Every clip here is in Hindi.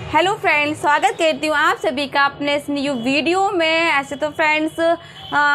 हेलो फ्रेंड्स, स्वागत करती हूँ आप सभी का अपने इस न्यू वीडियो में। ऐसे तो फ्रेंड्स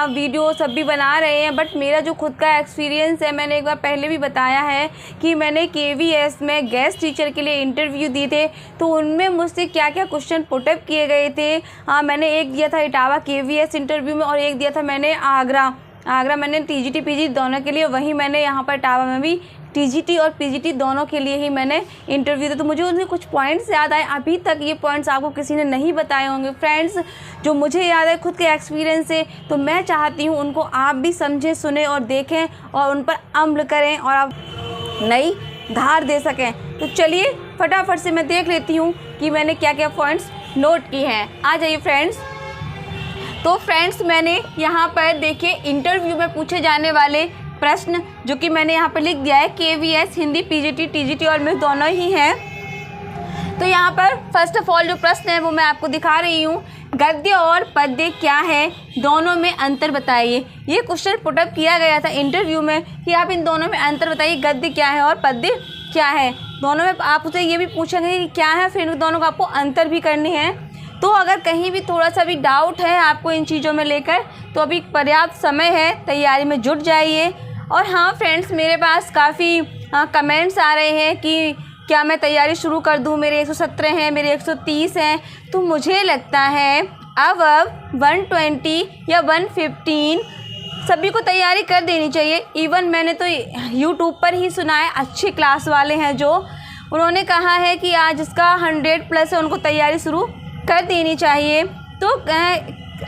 वीडियो सब भी बना रहे हैं, बट मेरा जो खुद का एक्सपीरियंस है, मैंने एक बार पहले भी बताया है कि मैंने KVS में गेस्ट टीचर के लिए इंटरव्यू दिए थे, तो उनमें मुझसे क्या क्या क्वेश्चन पुटअप किए गए थे। मैंने एक दिया था इटावा KVS इंटरव्यू में और एक दिया था मैंने आगरा मैंने TGT PGT दोनों के लिए। वहीं मैंने यहाँ पर इटावा में भी TGT और PGT दोनों के लिए ही मैंने इंटरव्यू दिया। तो मुझे उनके कुछ पॉइंट्स याद आए। अभी तक ये पॉइंट्स आपको किसी ने नहीं बताए होंगे फ्रेंड्स, जो मुझे याद है खुद के एक्सपीरियंस से। तो मैं चाहती हूँ उनको आप भी समझें, सुने और देखें और उन पर अमल करें और आप नई धार दे सकें। तो चलिए फटाफट से मैं देख लेती हूँ कि मैंने क्या क्या पॉइंट्स नोट किए हैं। आ जाइए फ्रेंड्स। तो फ्रेंड्स, मैंने यहाँ पर देखिए इंटरव्यू में पूछे जाने वाले प्रश्न जो कि मैंने यहाँ पर लिख दिया है। KVS हिंदी PGT TGT और मैं दोनों ही हैं। तो यहाँ पर फर्स्ट ऑफ ऑल जो प्रश्न है वो मैं आपको दिखा रही हूँ। गद्य और पद्य क्या है, दोनों में अंतर बताइए। ये क्वेश्चन पुटअप किया गया था इंटरव्यू में कि आप इन दोनों में अंतर बताइए, गद्य क्या है और पद्य क्या है। दोनों में आप उसे ये भी पूछेंगे कि क्या है, फिर दोनों को आपको अंतर भी करनी है। तो अगर कहीं भी थोड़ा सा भी डाउट है आपको इन चीज़ों में लेकर, तो अभी पर्याप्त समय है, तैयारी में जुट जाइए। और हाँ फ्रेंड्स, मेरे पास काफ़ी कमेंट्स आ रहे हैं कि क्या मैं तैयारी शुरू कर दूं। मेरे 117 हैं, मेरे 130 हैं। तो मुझे लगता है अब 120 या 115 सभी को तैयारी कर देनी चाहिए। इवन मैंने तो यूट्यूब पर ही सुना है, अच्छी क्लास वाले हैं जो, उन्होंने कहा है कि आज इसका 100+ है, उनको तैयारी शुरू कर देनी चाहिए। तो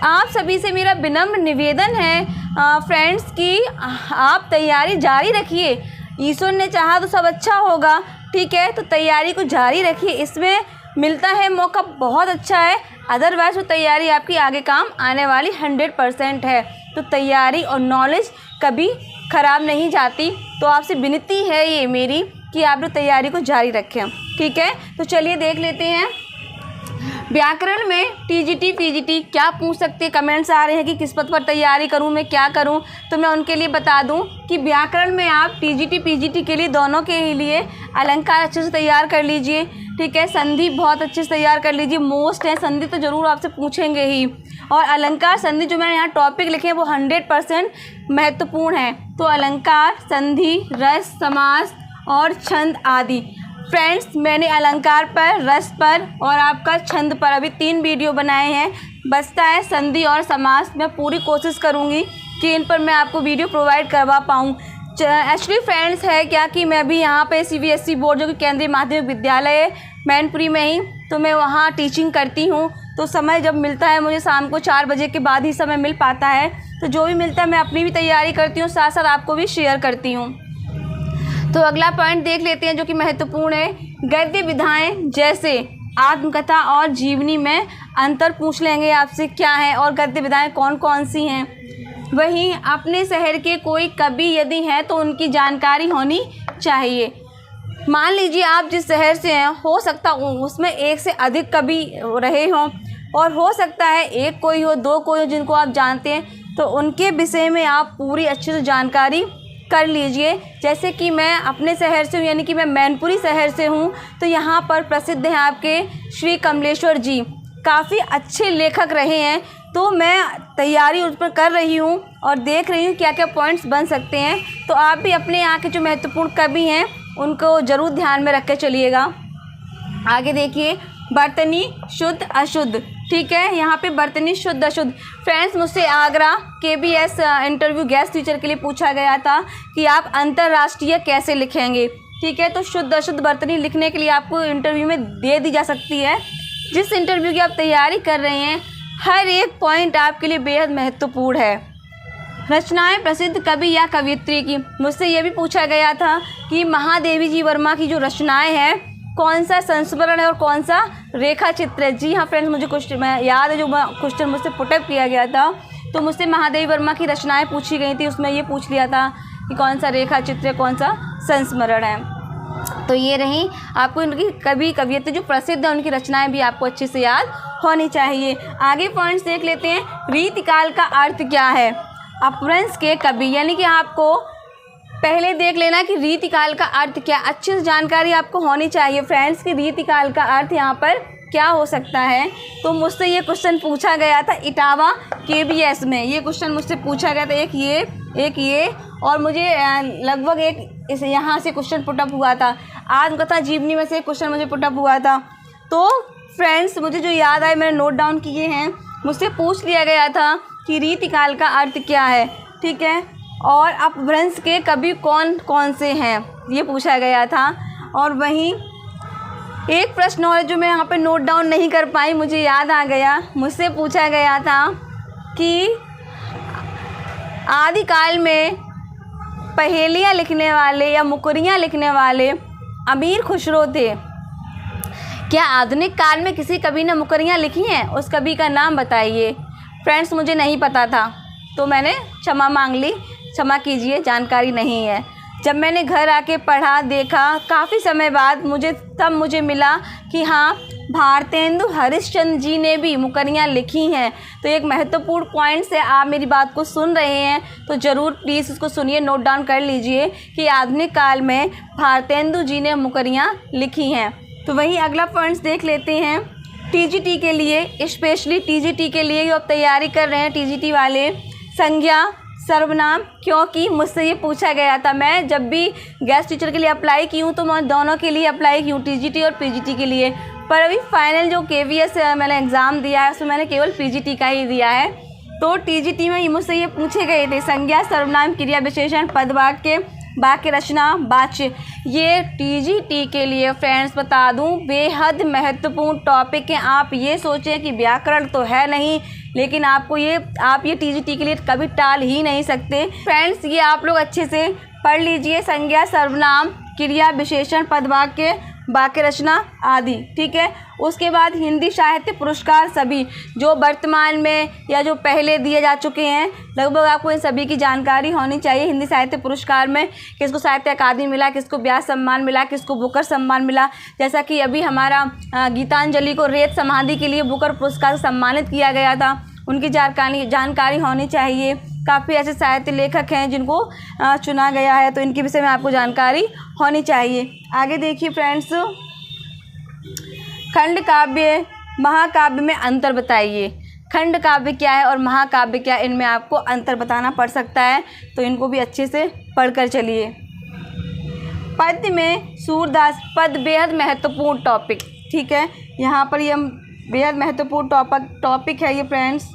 आप सभी से मेरा विनम्र निवेदन है फ्रेंड्स कि आप तैयारी जारी रखिए। ईश्वर ने चाहा तो सब अच्छा होगा, ठीक है। तो तैयारी को जारी रखिए, इसमें मिलता है मौका बहुत अच्छा है। अदरवाइज वो तैयारी आपकी आगे काम आने वाली 100% है। तो तैयारी और नॉलेज कभी ख़राब नहीं जाती। तो आपसे विनती है ये मेरी कि आप लोग तैयारी को जारी रखें, ठीक है। तो चलिए देख लेते हैं। व्याकरण में TGT PGT क्या पूछ सकते हैं। कमेंट्स आ रहे हैं कि किस पद पर तैयारी करूं, मैं क्या करूं। तो मैं उनके लिए बता दूं कि व्याकरण में आप TGT PGT के लिए दोनों के लिए अलंकार अच्छे से तैयार कर लीजिए, ठीक है। संधि बहुत अच्छे से तैयार कर लीजिए, मोस्ट है। संधि तो ज़रूर आपसे पूछेंगे ही। और अलंकार संधि जो मैंने यहाँ टॉपिक लिखे हैं वो 100% महत्वपूर्ण है। तो अलंकार, संधि, रस, समास और छंद आदि। फ्रेंड्स, मैंने अलंकार पर, रस पर और आपका छंद पर अभी 3 वीडियो बनाए हैं। बचता है संधि और समास। मैं पूरी कोशिश करूंगी कि इन पर मैं आपको वीडियो प्रोवाइड करवा पाऊँ। एक्चुअली फ्रेंड्स है क्या कि मैं भी यहाँ पे CBSE बोर्ड जो कि केंद्रीय माध्यमिक विद्यालय मैनपुरी में ही, तो मैं वहाँ टीचिंग करती हूँ। तो समय जब मिलता है मुझे, शाम को 4 बजे के बाद ही समय मिल पाता है। तो जो भी मिलता है मैं अपनी भी तैयारी करती हूँ, साथ साथ आपको भी शेयर करती हूँ। तो अगला पॉइंट देख लेते हैं जो कि महत्वपूर्ण है। गद्य विधाएं जैसे आत्मकथा और जीवनी में अंतर पूछ लेंगे आपसे क्या है और गद्य विधाएं कौन कौन सी हैं। वहीं अपने शहर के कोई कवि यदि हैं तो उनकी जानकारी होनी चाहिए। मान लीजिए आप जिस शहर से हैं, हो सकता उसमें एक से अधिक कवि रहे हों और हो सकता है एक कोई हो, 2 कोई हो जिनको आप जानते हैं, तो उनके विषय में आप पूरी अच्छे से जानकारी कर लीजिए। जैसे कि मैं अपने शहर से हूँ, यानी कि मैं मैनपुरी शहर से हूँ, तो यहाँ पर प्रसिद्ध हैं आपके श्री कमलेश्वर जी, काफ़ी अच्छे लेखक रहे हैं। तो मैं तैयारी उस पर कर रही हूँ और देख रही हूँ क्या क्या पॉइंट्स बन सकते हैं। तो आप भी अपने यहाँ के जो महत्वपूर्ण कवि हैं उनको ज़रूर ध्यान में रख के चलिएगा। आगे देखिए, बर्तनी शुद्ध अशुद्ध, ठीक है। यहाँ पे बर्तनी शुद्ध अशुद्ध। फ्रेंड्स, मुझसे Agra KVS interview guest teacher के लिए पूछा गया था कि आप अंतर्राष्ट्रीय कैसे लिखेंगे, ठीक है। तो शुद्ध अशुद्ध बर्तनी लिखने के लिए आपको इंटरव्यू में दे दी जा सकती है। जिस इंटरव्यू की आप तैयारी कर रहे हैं, हर एक पॉइंट आपके लिए बेहद महत्वपूर्ण है। रचनाएं प्रसिद्ध कवि या कवियत्री की, मुझसे ये भी पूछा गया था कि महादेवी जी वर्मा की जो रचनाएँ हैं कौन सा संस्मरण है और कौन सा रेखा चित्र है। जी हाँ फ्रेंड्स, मुझे क्वेश्चन याद है, जो क्वेश्चन मुझसे पुटअप किया गया था। तो मुझसे महादेवी वर्मा की रचनाएं पूछी गई थी, उसमें ये पूछ लिया था कि कौन सा रेखा चित्र है, कौन सा संस्मरण है। तो ये रही आपको उनकी कवियत्री जो प्रसिद्ध है, उनकी रचनाएं भी आपको अच्छे से याद होनी चाहिए। आगे पॉइंट्स देख लेते हैं। रीतिकाल का अर्थ क्या है। अपभ्रंश के कवि, यानी कि आपको पहले देख लेना कि रीतिकाल का अर्थ क्या, अच्छी से जानकारी आपको होनी चाहिए फ्रेंड्स कि रीतिकाल का अर्थ यहाँ पर क्या हो सकता है। तो मुझसे ये क्वेश्चन पूछा गया था इटावा KBS में, ये क्वेश्चन मुझसे पूछा गया था, एक ये और मुझे लगभग एक इस यहाँ से क्वेश्चन पुटअप हुआ था, आत्मकथा जीवनी में से क्वेश्चन मुझे पुटअप हुआ था। तो फ्रेंड्स मुझे जो याद आए मैंने नोट डाउन किए हैं। मुझसे पूछ लिया गया था कि रीतिकाल का अर्थ क्या है, ठीक है, और अपभ्रंश के कवि कौन कौन से हैं, ये पूछा गया था। और वहीं एक प्रश्न और जो मैं यहाँ पे नोट डाउन नहीं कर पाई, मुझे याद आ गया, मुझसे पूछा गया था कि आदिकाल में पहेलियाँ लिखने वाले या मुकरियाँ लिखने वाले अमीर खुसरो थे, क्या आधुनिक काल में किसी कवि ने मुकरियाँ लिखी हैं? उस कवि का नाम बताइए। फ्रेंड्स मुझे नहीं पता था तो मैंने क्षमा मांग ली, क्षमा कीजिए, जानकारी नहीं है। जब मैंने घर आके पढ़ा देखा काफ़ी समय बाद मुझे मिला कि हाँ भारतेंदु हरिश्चंद्र जी ने भी मुकरियाँ लिखी हैं। तो एक महत्वपूर्ण पॉइंट से आप मेरी बात को सुन रहे हैं तो ज़रूर प्लीज़ इसको सुनिए, नोट डाउन कर लीजिए कि आधुनिक काल में भारतेंदु जी ने मुकरियाँ लिखी हैं। तो वहीं अगला पॉइंट्स देख लेते हैं। TGT के लिए, स्पेशली TGT के लिए जो आप तैयारी कर रहे हैं TGT वाले, संज्ञा सर्वनाम, क्योंकि मुझसे ये पूछा गया था। मैं जब भी गेस्ट टीचर के लिए अप्लाई की हूँ तो मैं दोनों के लिए अप्लाई की हूँ, TGT और PGT के लिए, पर अभी फाइनल जो KVS मैंने एग्ज़ाम दिया है उसमें मैंने केवल PGT का ही दिया है। तो TGT में मुझसे ये पूछे गए थे संज्ञा सर्वनाम क्रिया विशेषण पद वाक्य वाक्य रचना वाच्य। ये TGT के लिए फ्रेंड्स बता दूं बेहद महत्वपूर्ण टॉपिक है। आप ये सोचें कि व्याकरण तो है नहीं, लेकिन आप ये TGT के लिए कभी टाल ही नहीं सकते। फ्रेंड्स ये आप लोग अच्छे से पढ़ लीजिए, संज्ञा सर्वनाम क्रिया विशेषण पद वाक्य वाक्य रचना आदि, ठीक है। उसके बाद हिंदी साहित्य पुरस्कार सभी जो वर्तमान में या जो पहले दिए जा चुके हैं, लगभग आपको इन सभी की जानकारी होनी चाहिए। हिंदी साहित्य पुरस्कार में किसको साहित्य अकादमी मिला, किसको व्यास सम्मान मिला, किसको बुकर सम्मान मिला। जैसा कि अभी हमारा गीतांजलि को रेत समाधि के लिए बुकर पुरस्कार से सम्मानित किया गया था, उनकी जानकारी होनी चाहिए। काफ़ी ऐसे साहित्य लेखक हैं जिनको चुना गया है, तो इनके विषय में आपको जानकारी होनी चाहिए। आगे देखिए फ्रेंड्स, खंड काव्य महाकाव्य में अंतर बताइए। खंड काव्य क्या है और महाकाव्य क्या है, इनमें आपको अंतर बताना पड़ सकता है, तो इनको भी अच्छे से पढ़कर चलिए। पद्य में सूरदास, पद बेहद महत्वपूर्ण टॉपिक, ठीक है, यहाँ पर ये बेहद महत्वपूर्ण टॉपिक है ये फ्रेंड्स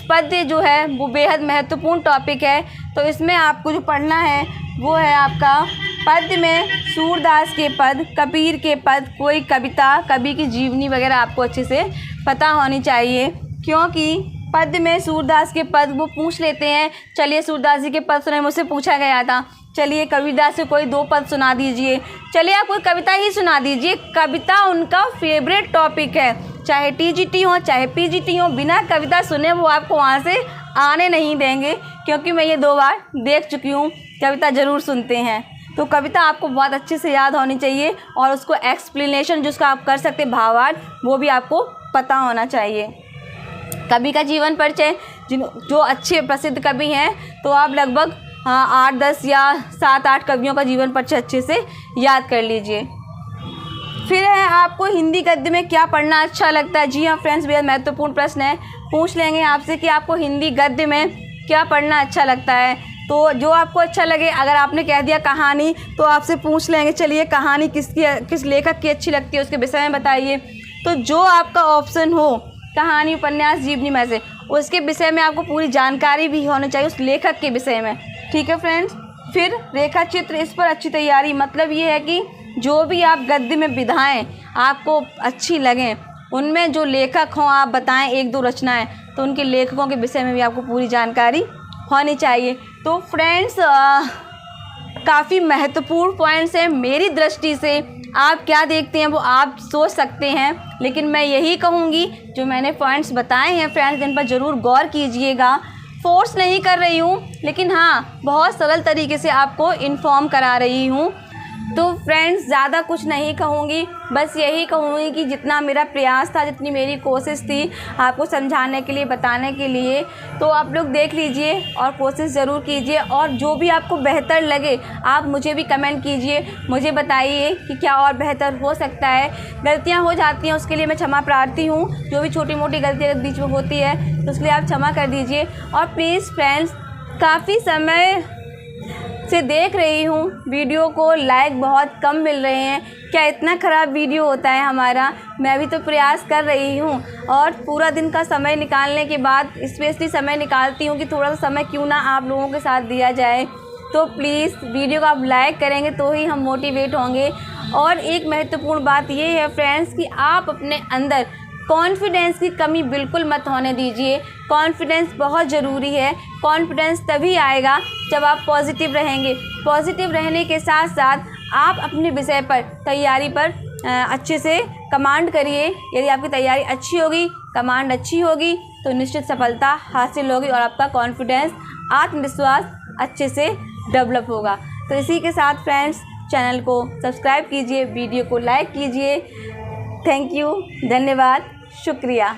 पद्य जो है वो बेहद महत्वपूर्ण टॉपिक है। तो इसमें आपको जो पढ़ना है वो है आपका पद्य में सूरदास के पद, कबीर के पद, कोई कविता, कवि की जीवनी वगैरह आपको अच्छे से पता होनी चाहिए, क्योंकि पद्य में सूरदास के पद वो पूछ लेते हैं। चलिए सूरदास जी के पद सुने, मुझसे पूछा गया था, चलिए कबीरदास से कोई 2 पद सुना दीजिए, चलिए आप कोई कविता ही सुना दीजिए। कविता उनका फेवरेट टॉपिक है, चाहे TGT हो चाहे PGT हो, बिना कविता सुने वो आपको वहाँ से आने नहीं देंगे, क्योंकि मैं ये 2 बार देख चुकी हूँ, कविता ज़रूर सुनते हैं। तो कविता आपको बहुत अच्छे से याद होनी चाहिए और उसको एक्सप्लेनेशन जिसको आप कर सकते भावार्थ वो भी आपको पता होना चाहिए। कवि का जीवन परिचय, जो अच्छे प्रसिद्ध कवि हैं तो आप लगभग 8-10 या 7-8 कवियों का जीवन परिचय अच्छे से याद कर लीजिए। फिर है आपको हिंदी गद्य में क्या पढ़ना अच्छा लगता है। जी हाँ फ्रेंड्स, बेहद महत्वपूर्ण प्रश्न है, पूछ लेंगे आपसे कि आपको हिंदी गद्य में क्या पढ़ना अच्छा लगता है। तो जो आपको अच्छा लगे, अगर आपने कह दिया कहानी तो आपसे पूछ लेंगे चलिए कहानी किस लेखक की अच्छी लगती है उसके विषय में बताइए। तो जो आपका ऑप्शन हो कहानी, उपन्यास, जीवनी में से, उसके विषय में आपको पूरी जानकारी भी होनी चाहिए उस लेखक के विषय में, ठीक है फ्रेंड्स। फिर रेखा चित्र, इस पर अच्छी तैयारी, मतलब ये है कि जो भी आप गद्य में विधाएं आपको अच्छी लगें, उनमें जो लेखक हों आप बताएं 1-2 रचनाएं, तो उनके लेखकों के विषय में भी आपको पूरी जानकारी होनी चाहिए। तो फ्रेंड्स काफ़ी महत्वपूर्ण पॉइंट्स हैं मेरी दृष्टि से। आप क्या देखते हैं वो आप सोच सकते हैं, लेकिन मैं यही कहूँगी जो मैंने पॉइंट्स बताए हैं फ्रेंड्स, इन पर ज़रूर गौर कीजिएगा। फोर्स नहीं कर रही हूँ, लेकिन हाँ बहुत सरल तरीके से आपको इन्फॉर्म करा रही हूँ। तो फ्रेंड्स ज़्यादा कुछ नहीं कहूँगी, बस यही कहूँगी कि जितना मेरा प्रयास था, जितनी मेरी कोशिश थी आपको समझाने के लिए, बताने के लिए, तो आप लोग देख लीजिए और कोशिश ज़रूर कीजिए। और जो भी आपको बेहतर लगे आप मुझे भी कमेंट कीजिए, मुझे बताइए कि क्या और बेहतर हो सकता है। गलतियाँ हो जाती हैं, उसके लिए मैं क्षमा प्रार्थी हूँ। जो भी छोटी मोटी गलतियाँ बीच में होती है तो उसके लिए आप क्षमा कर दीजिए। और प्लीज़ फ्रेंड्स, काफ़ी समय से देख रही हूँ वीडियो को, लाइक बहुत कम मिल रहे हैं। क्या इतना ख़राब वीडियो होता है हमारा? मैं भी तो प्रयास कर रही हूँ और पूरा दिन का समय निकालने के बाद स्पेशली समय निकालती हूँ कि थोड़ा सा समय क्यों ना आप लोगों के साथ दिया जाए। तो प्लीज़ वीडियो को आप लाइक करेंगे तो ही हम मोटिवेट होंगे। और एक महत्वपूर्ण बात ये है फ्रेंड्स कि आप अपने अंदर कॉन्फिडेंस की कमी बिल्कुल मत होने दीजिए। कॉन्फिडेंस बहुत ज़रूरी है। कॉन्फिडेंस तभी आएगा जब आप पॉजिटिव रहेंगे। पॉजिटिव रहने के साथ साथ आप अपने विषय पर, तैयारी पर अच्छे से कमांड करिए। यदि आपकी तैयारी अच्छी होगी, कमांड अच्छी होगी, तो निश्चित सफलता हासिल होगी और आपका कॉन्फिडेंस, आत्मविश्वास अच्छे से डेवलप होगा। तो इसी के साथ फ्रेंड्स, चैनल को सब्सक्राइब कीजिए, वीडियो को लाइक कीजिए। थैंक यू, धन्यवाद, शुक्रिया।